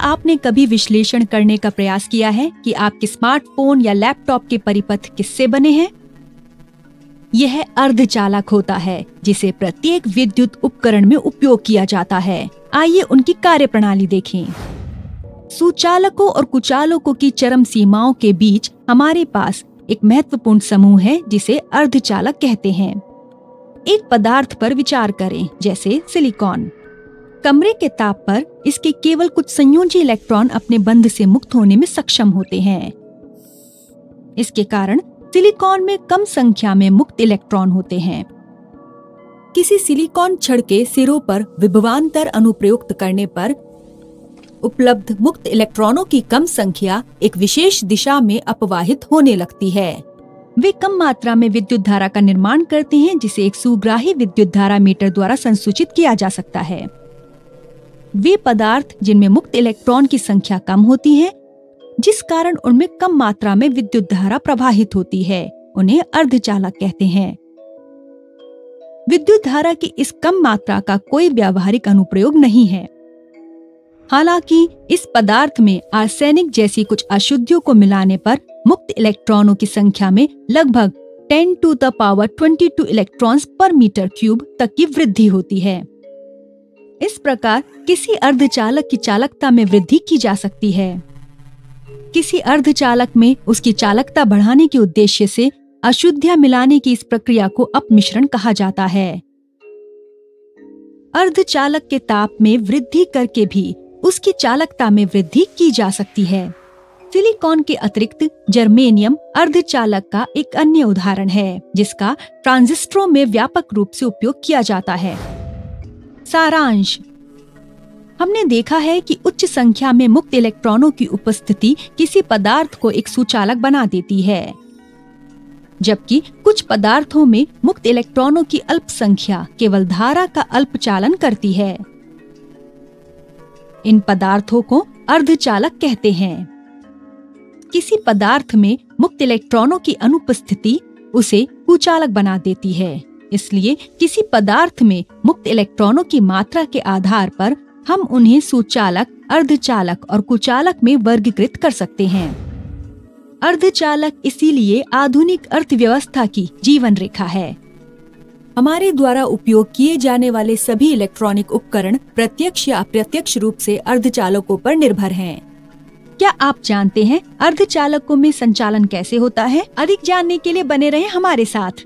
आपने कभी विश्लेषण करने का प्रयास किया है कि आपके स्मार्टफोन या लैपटॉप के परिपथ किससे बने हैं? यह अर्धचालक होता है जिसे प्रत्येक विद्युत उपकरण में उपयोग किया जाता है। आइए उनकी कार्यप्रणाली देखें। सुचालकों और कुचालकों की चरम सीमाओं के बीच हमारे पास एक महत्वपूर्ण समूह है जिसे अर्धचालक कहते हैं। एक पदार्थ पर विचार करें, जैसे सिलिकॉन। कमरे के ताप पर इसके केवल कुछ संयोजी इलेक्ट्रॉन अपने बंध से मुक्त होने में सक्षम होते हैं। इसके कारण सिलिकॉन में कम संख्या में मुक्त इलेक्ट्रॉन होते हैं। किसी सिलिकॉन छड़ के सिरों पर विभवांतर अनुप्रयुक्त करने पर उपलब्ध मुक्त इलेक्ट्रॉनों की कम संख्या एक विशेष दिशा में अपवाहित होने लगती है। वे कम मात्रा में विद्युत धारा का निर्माण करते हैं जिसे एक सुग्राही विद्युत धारा मीटर द्वारा संसूचित किया जा सकता है। वे पदार्थ जिनमें मुक्त इलेक्ट्रॉन की संख्या कम होती है, जिस कारण उनमें कम मात्रा में विद्युत धारा प्रवाहित होती है, उन्हें अर्धचालक कहते हैं। विद्युत धारा की इस कम मात्रा का कोई व्यावहारिक अनुप्रयोग नहीं है। हालांकि इस पदार्थ में आर्सेनिक जैसी कुछ अशुद्धियों को मिलाने पर मुक्त इलेक्ट्रॉनों की संख्या में लगभग 10⁻22 इलेक्ट्रॉन्स पर मीटर क्यूब तक की वृद्धि होती है। इस प्रकार किसी अर्धचालक की चालकता में वृद्धि की जा सकती है। किसी अर्धचालक में उसकी चालकता बढ़ाने के उद्देश्य से अशुद्धियां मिलाने की इस प्रक्रिया को अपमिश्रण कहा जाता है। अर्धचालक के ताप में वृद्धि करके भी उसकी चालकता में वृद्धि की जा सकती है। सिलिकॉन के अतिरिक्त जर्मेनियम अर्धचालक का एक अन्य उदाहरण है जिसका ट्रांजिस्टरों में व्यापक रूप से उपयोग किया जाता है। सारांश: हमने देखा है कि उच्च संख्या में मुक्त इलेक्ट्रॉनों की उपस्थिति किसी पदार्थ को एक सुचालक बना देती है, जबकि कुछ पदार्थों में मुक्त इलेक्ट्रॉनों की अल्प संख्या केवल धारा का अल्प चालन करती है। इन पदार्थों को अर्धचालक कहते हैं। किसी पदार्थ में मुक्त इलेक्ट्रॉनों की अनुपस्थिति उसे कुचालक बना देती है। इसलिए किसी पदार्थ में मुक्त इलेक्ट्रॉनों की मात्रा के आधार पर हम उन्हें सुचालक, अर्धचालक और कुचालक में वर्गीकृत कर सकते हैं। अर्धचालक इसीलिए आधुनिक अर्थव्यवस्था की जीवन रेखा है। हमारे द्वारा उपयोग किए जाने वाले सभी इलेक्ट्रॉनिक उपकरण प्रत्यक्ष या अप्रत्यक्ष रूप से अर्धचालकों पर निर्भर हैं। क्या आप जानते हैं अर्धचालकों में संचालन कैसे होता है? अधिक जानने के लिए बने रहें हमारे साथ।